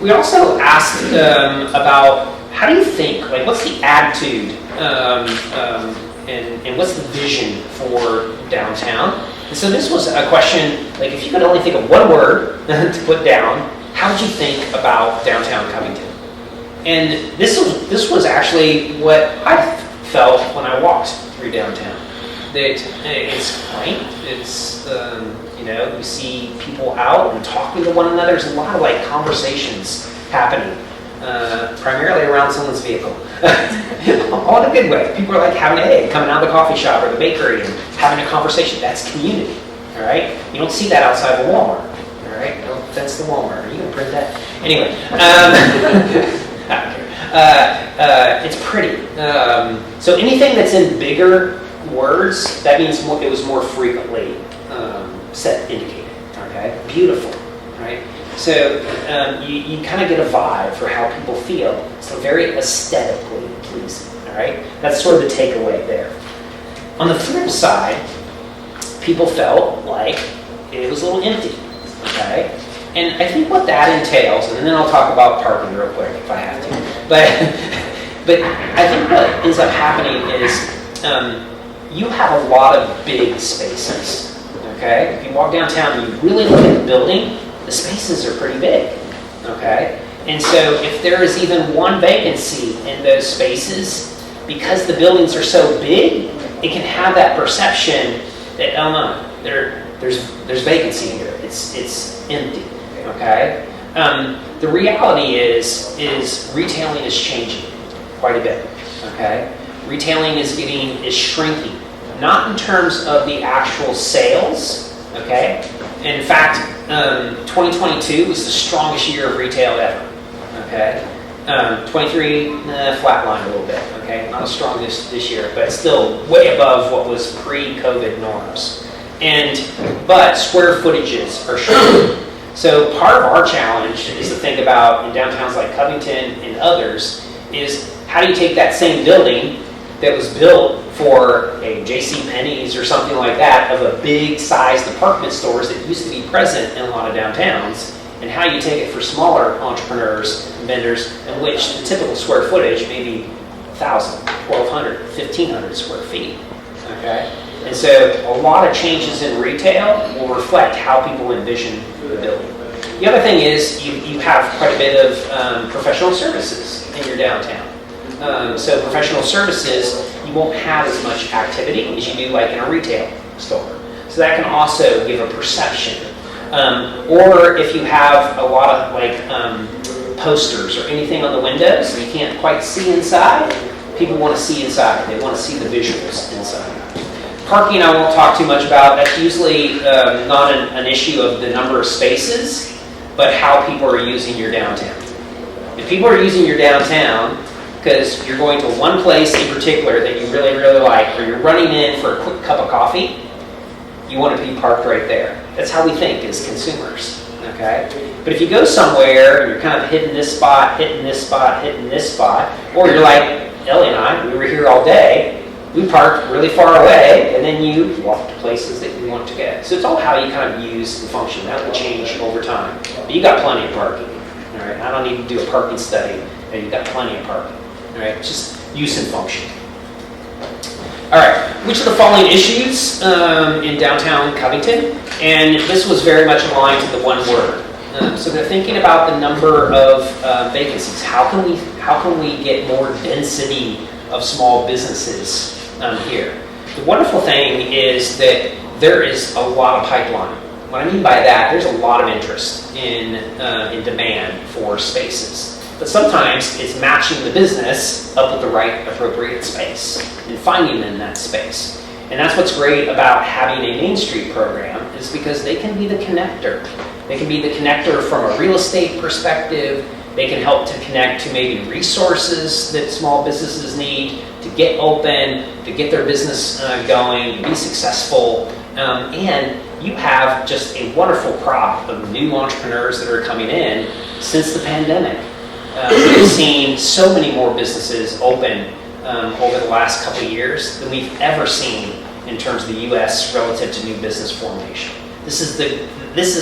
We also asked about how do you think, like what's the attitude and what's the vision for downtown? And so this was a question, like if you could only think of one word to put down, how would you think about downtown Covington? And this was actually what I felt when I walked through downtown. That it's quaint, it's, you see people out and talking to one another. There's a lot of like conversations happening, primarily around someone's vehicle. All in a good way. People are like having an egg, coming out of the coffee shop or the bakery and having a conversation. That's community, all right? You don't see that outside of Walmart, all right? No offense to Walmart. Are you going to print that? Anyway, it's pretty. So anything that's in bigger words, that means it was more frequently set indicated, okay? Beautiful, right? So you kind of get a vibe for how people feel. So very aesthetically pleasing, all right? That's sort of the takeaway there. On the flip side, people felt like it was a little empty, okay? And I think what that entails, and then I'll talk about parking real quick if I have to, but I think what ends up happening is you have a lot of big spaces, okay? If you walk downtown and you really look at the building, the spaces are pretty big, okay? And so if there is even one vacancy in those spaces, because the buildings are so big, it can have that perception that, oh no, there's vacancy here. It's empty, okay? The reality is retailing is changing quite a bit, okay? Retailing is shrinking, not in terms of the actual sales, okay? In fact, 2022 was the strongest year of retail ever, okay? 23, flatlined a little bit, okay? Not as strong this year, but still way above what was pre-COVID norms. But square footages are shrinking. So part of our challenge is to think about in downtowns like Covington and others is how do you take that same building that was built for a JCPenney's or something like that of a big sized department stores that used to be present in a lot of downtowns, and how you take it for smaller entrepreneurs and vendors in which the typical square footage may be 1,000, 1,200, 1,500 square feet, okay? And so a lot of changes in retail will reflect how people envision the building. The other thing is you have quite a bit of professional services in your downtown. So professional services, you won't have as much activity as you do like in a retail store. So that can also give a perception. Or if you have a lot of like posters or anything on the windows and you can't quite see inside, people want to see inside. They want to see the visuals inside. Parking I won't talk too much about. That's usually not an issue of the number of spaces, but how people are using your downtown. If people are using your downtown because you're going to one place in particular that you really, really like, or you're running in for a quick cup of coffee, you want to be parked right there. That's how we think as consumers, okay? But if you go somewhere and you're kind of hitting this spot, hitting this spot, hitting this spot, or you're like Ellie and I, we were here all day, we parked really far away, and then you walk to places that you want to get. So it's all how you kind of use and function. That will change over time. But you got plenty of parking, all right? I don't need to do a parking study, and you've got plenty of parking, all right? Just use and function. All right, which of the following issues in downtown Covington? And this was very much aligned to the one word. So they're thinking about the number of vacancies. How can we get more density of small businesses here? The wonderful thing is that there is a lot of pipeline. What I mean by that, there's a lot of interest in demand for spaces. But sometimes it's matching the business up with the right appropriate space and finding them in that space. And that's what's great about having a Main Street program is because they can be the connector. They can be the connector from a real estate perspective. They can help to connect to maybe resources that small businesses need to get open, to get their business going, to be successful. And you have just a wonderful crop of new entrepreneurs that are coming in since the pandemic. We've seen so many more businesses open over the last couple of years than we've ever seen in terms of the U.S. relative to new business formation. This is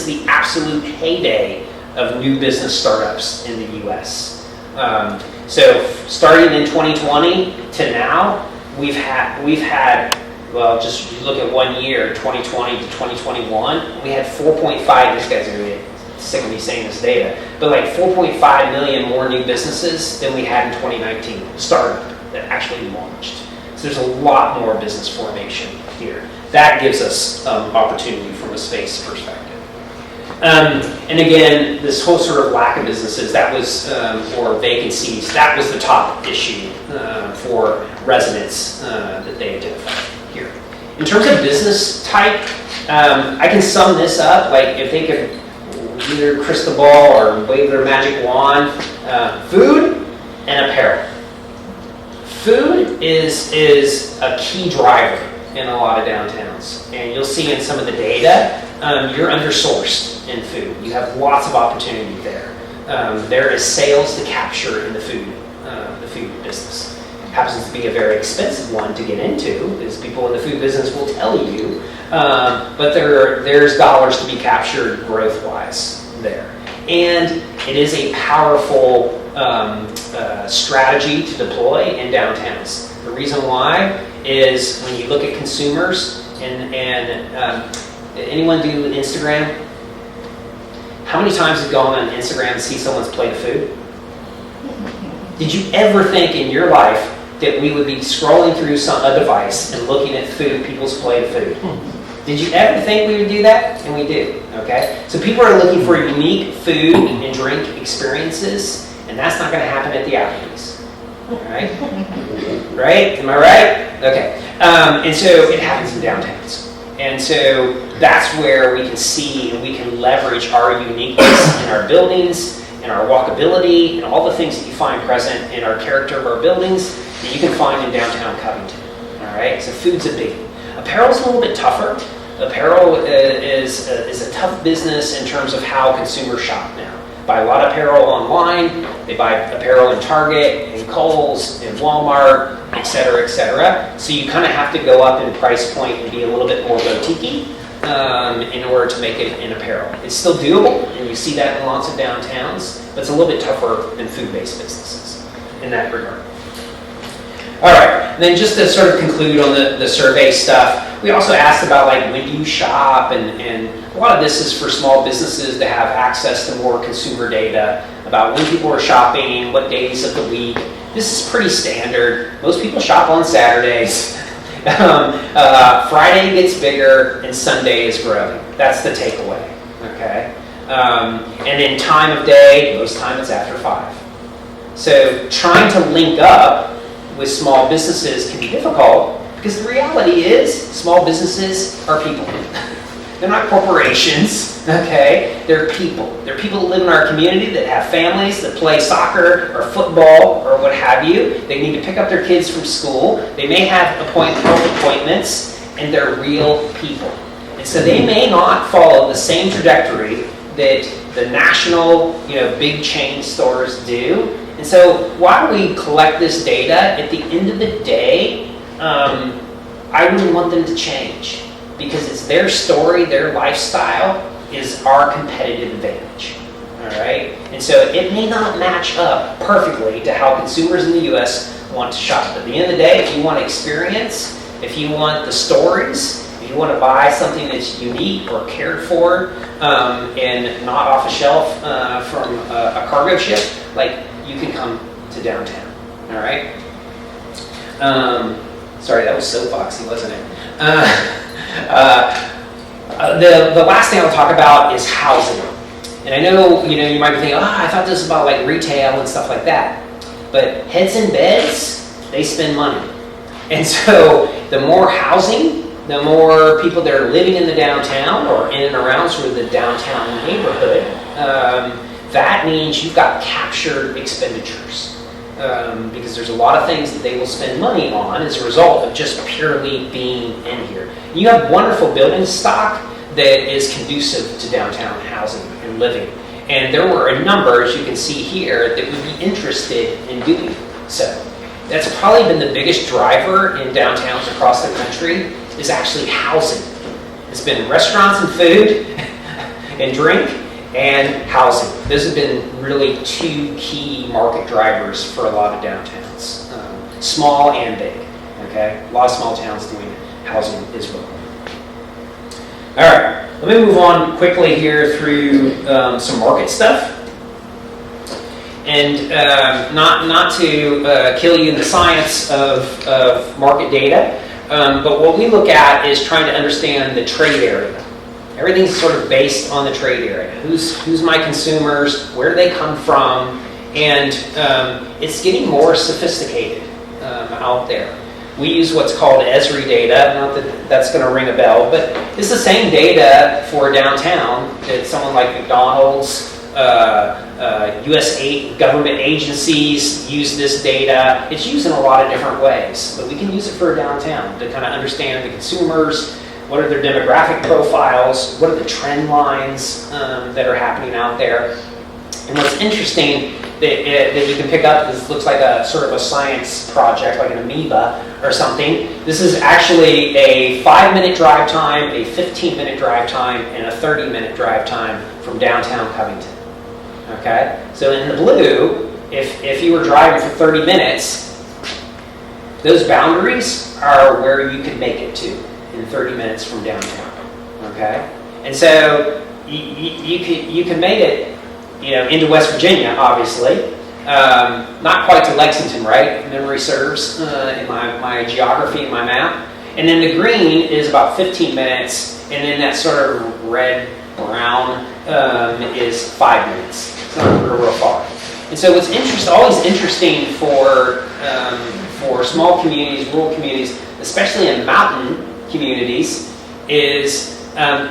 the absolute heyday of new business startups in the US. So starting in 2020 to now, we've had, well, just look at 1 year, 2020 to 2021, we had 4.5, this guy's gonna get sick of me saying this data, but like 4.5 million more new businesses than we had in 2019, startup that actually launched. So there's a lot more business formation here. That gives us opportunity from a space perspective. And again, this whole sort of lack of businesses, that was, or vacancies, that was the top issue for residents that they identified here. In terms of business type, I can sum this up, like if they could either crystal ball or wave their magic wand, food and apparel. Food is a key driver in a lot of downtowns, and you'll see in some of the data, you're undersourced in food. You have lots of opportunity there. There is sales to capture in the food business. It happens to be a very expensive one to get into, as people in the food business will tell you, but there's dollars to be captured growth-wise there. And it is a powerful strategy to deploy in downtowns. The reason why is when you look at consumers, and anyone do Instagram? How many times have you gone on Instagram and see someone's plate of food? Did you ever think in your life that we would be scrolling through a device and looking at people's plate of food? Did you ever think we would do that? And we do, okay? So people are looking for unique food and drink experiences, and that's not going to happen at the Applebee's, all right? Right? Am I right? Okay. And so it happens in downtowns. And so that's where we can see and we can leverage our uniqueness in our buildings, in our walkability, and all the things that you find present in our character of our buildings that you can find in downtown Covington, all right? So food's a big. Apparel's a little bit tougher. Apparel is a tough business in terms of how consumers shop now. Buy a lot of apparel online. They buy apparel in Target, in Kohl's, in Walmart, et cetera, et cetera. So you kind of have to go up in price point and be a little bit more boutique-y in order to make it in apparel. It's still doable, and you see that in lots of downtowns, but it's a little bit tougher than food-based businesses in that regard. All right, and then just to sort of conclude on the survey stuff, we also asked about like when do you shop, and a lot of this is for small businesses to have access to more consumer data about when people are shopping, what days of the week. This is pretty standard. Most people shop on Saturdays. Friday gets bigger and Sunday is growing. That's the takeaway, okay? And then time of day, most time it's after 5. So trying to link up with small businesses can be difficult because the reality is small businesses are people. They're not corporations, okay? They're people. They're people that live in our community that have families that play soccer or football or what have you. They need to pick up their kids from school. They may have health appointments, and they're real people. And so they may not follow the same trajectory that the national, big chain stores do. And so while we collect this data, at the end of the day, I wouldn't want them to change because it's their story, their lifestyle is our competitive advantage, all right? And so it may not match up perfectly to how consumers in the U.S. want to shop. But at the end of the day, if you want experience, if you want the stories, if you want to buy something that's unique or cared for and not off a shelf from a cargo ship, like you can come to downtown, all right? Sorry, that was soapboxy, wasn't it? The last thing I'll talk about is housing. And I know, you might be thinking, I thought this was about like retail and stuff like that. But heads in beds, they spend money. And so the more housing, the more people that are living in the downtown or in and around sort of the downtown neighborhood, that means you've got captured expenditures. Because there's a lot of things that they will spend money on as a result of just purely being in here. You have wonderful building stock that is conducive to downtown housing and living. And there were a number, as you can see here, that would be interested in doing so. That's probably been the biggest driver in downtowns across the country is actually housing. It's been restaurants and food and drink and housing. Those have been really two key market drivers for a lot of downtowns, small and big. Okay, a lot of small towns doing housing as well. All right, let me move on quickly here through some market stuff. And not to kill you in the science of market data, but what we look at is trying to understand the trade area. Everything's sort of based on the trade area. Who's my consumers? Where do they come from? And it's getting more sophisticated out there. We use what's called Esri data. Not that that's going to ring a bell, but it's the same data for downtown that someone like McDonald's, US government agencies use this data. It's used in a lot of different ways, but we can use it for downtown to kind of understand the consumers, what are their demographic profiles, what are the trend lines that are happening out there. And what's interesting that you can pick up, this looks like a sort of a science project, like an amoeba or something. This is actually a 5-minute drive time, a 15-minute drive time, and a 30-minute drive time from downtown Covington. Okay, so in the blue, if you were driving for 30 minutes, those boundaries are where you can make it to in 30 minutes from downtown. Okay, and so you can make it, into West Virginia, obviously. Not quite to Lexington, right? If memory serves in my geography and my map. And then the green is about 15 minutes, and then that sort of red-brown is 5 minutes. It's not real far. And so what's always interesting for small communities, rural communities, especially in mountain communities, is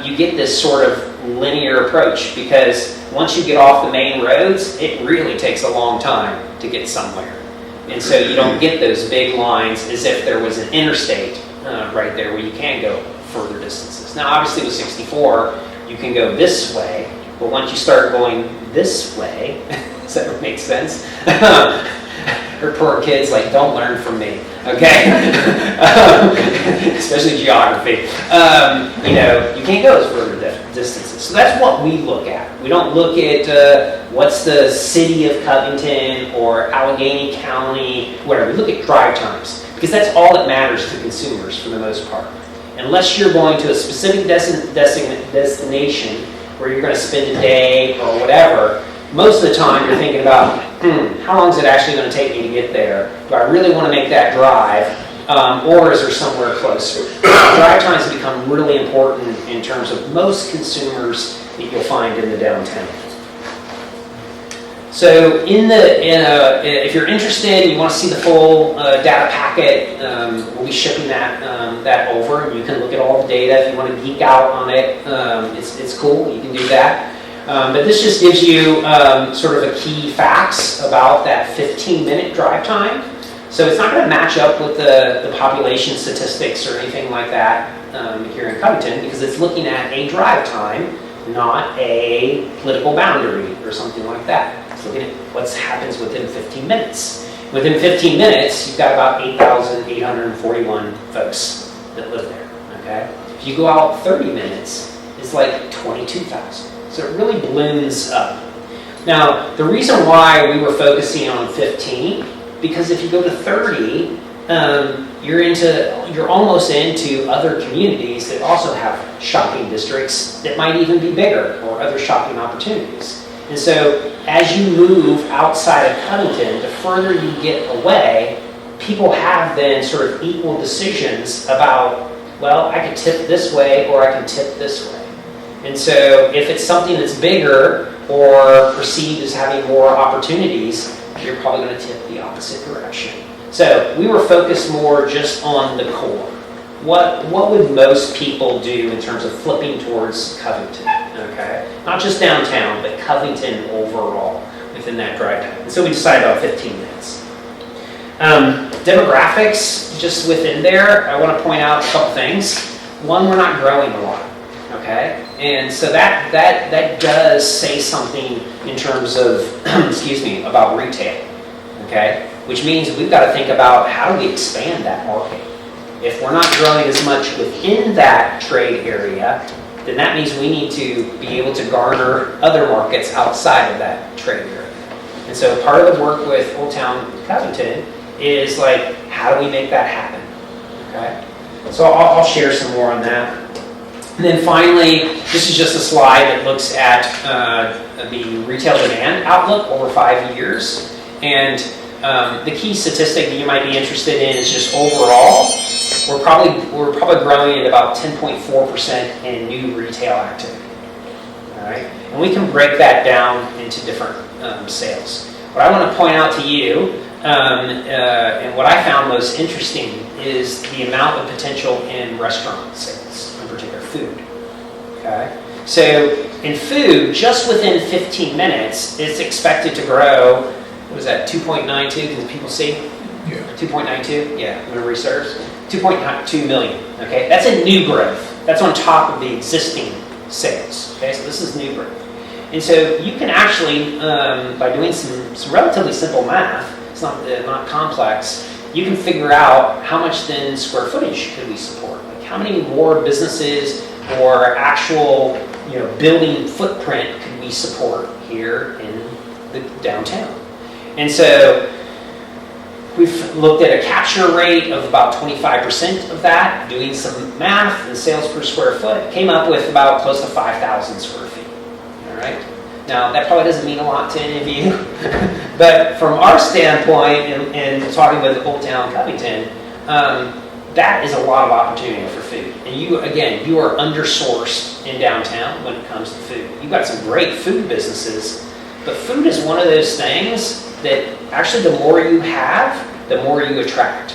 you get this sort of linear approach, because once you get off the main roads, it really takes a long time to get somewhere. And so you don't get those big lines as if there was an interstate right there where you can go further distances. Now, obviously with 64, you can go this way, but once you start going this way, does that make sense? Her poor kids don't learn from me, okay? Especially geography. You can't go as further distances. So that's what we look at. We don't look at what's the city of Covington or Allegheny County, whatever. We look at drive times, because that's all that matters to consumers for the most part. Unless you're going to a specific destination where you're going to spend a day or whatever, most of the time you're thinking about, how long is it actually going to take me to get there? Do I really want to make that drive? Or is there somewhere closer? Drive times have become really important in terms of most consumers that you'll find in the downtown. So if you're interested and you want to see the full data packet, we'll be shipping that over. You can look at all the data if you want to geek out on it. It's cool. You can do that. But this just gives you sort of a key facts about that 15-minute drive time. So it's not going to match up with the population statistics or anything like that here in Covington, because it's looking at a drive time, not a political boundary or something like that. It's looking at what happens within 15 minutes. Within 15 minutes, you've got about 8,841 folks that live there. Okay? If you go out 30 minutes, it's like 22,000. So it really balloons up. Now, the reason why we were focusing on 15, because if you go to 30, you're almost into other communities that also have shopping districts that might even be bigger, or other shopping opportunities. And so as you move outside of Covington, the further you get away, people have then sort of equal decisions about, well, I can tip this way or I can tip this way. And so if it's something that's bigger or perceived as having more opportunities, you're probably going to tip the opposite direction. So we were focused more just on the core. What would most people do in terms of flipping towards Covington? Okay, not just downtown, but Covington overall within that drive time. And so we decided about 15 minutes. Demographics, just within there, I want to point out a couple things. One, we're not growing a lot. Okay, and so that does say something in terms of, about retail. Okay, which means we've got to think about how do we expand that market. If we're not growing as much within that trade area, then that means we need to be able to garner other markets outside of that trade area. And so part of the work with Old Town Covington is like, how do we make that happen? Okay, so I'll share some more on that. And then finally, this is just a slide that looks at the retail demand outlook over 5 years. And the key statistic that you might be interested in is just overall, we're probably growing at about 10.4% in new retail activity. All right, and we can break that down into different sales. What I want to point out to you, and what I found most interesting, is the amount of potential in restaurant sales, in particular food. Okay, so in food, just within 15 minutes, it's expected to grow. What was that? 2.92? Can people see? Yeah. 2.92. Yeah, memory serves. 2.2 million. Okay, that's a new growth. That's on top of the existing sales. Okay, so this is new growth. And so you can actually, by doing some relatively simple math, it's not complex, you can figure out how much then square footage could we support. Like how many more businesses or actual building footprint could we support here in the downtown. And so we've looked at a capture rate of about 25% of that, doing some math and sales per square foot, came up with about close to 5,000 square feet. All right. Now, that probably doesn't mean a lot to any of you, but from our standpoint, and talking with Old Town Covington, that is a lot of opportunity for food. And you are undersourced in downtown when it comes to food. You've got some great food businesses, but food is one of those things that actually the more you have, the more you attract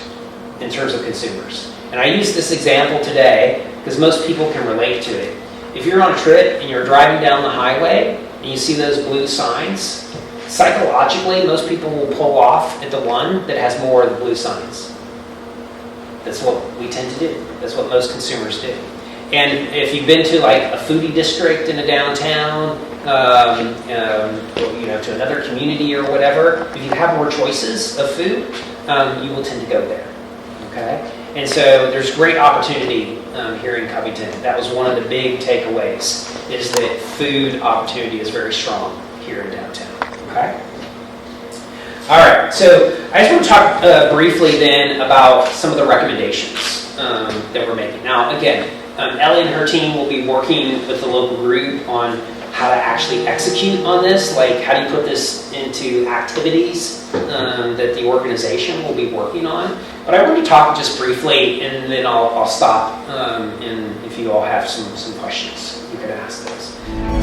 in terms of consumers. And I use this example today because most people can relate to it. If you're on a trip and you're driving down the highway and you see those blue signs, psychologically most people will pull off at the one that has more of the blue signs. That's what we tend to do. That's what most consumers do. And if you've been to like a foodie district in a downtown, to another community or whatever, if you have more choices of food, you will tend to go there. Okay, and so there's great opportunity here in Covington. That was one of the big takeaways, is that food opportunity is very strong here in downtown. Okay. All right, so I just want to talk briefly then about some of the recommendations that we're making. Now, again, Ellie and her team will be working with the local group on how to actually execute on this, like how do you put this into activities that the organization will be working on. But I want to talk just briefly, and then I'll stop, and if you all have some questions, you could ask those.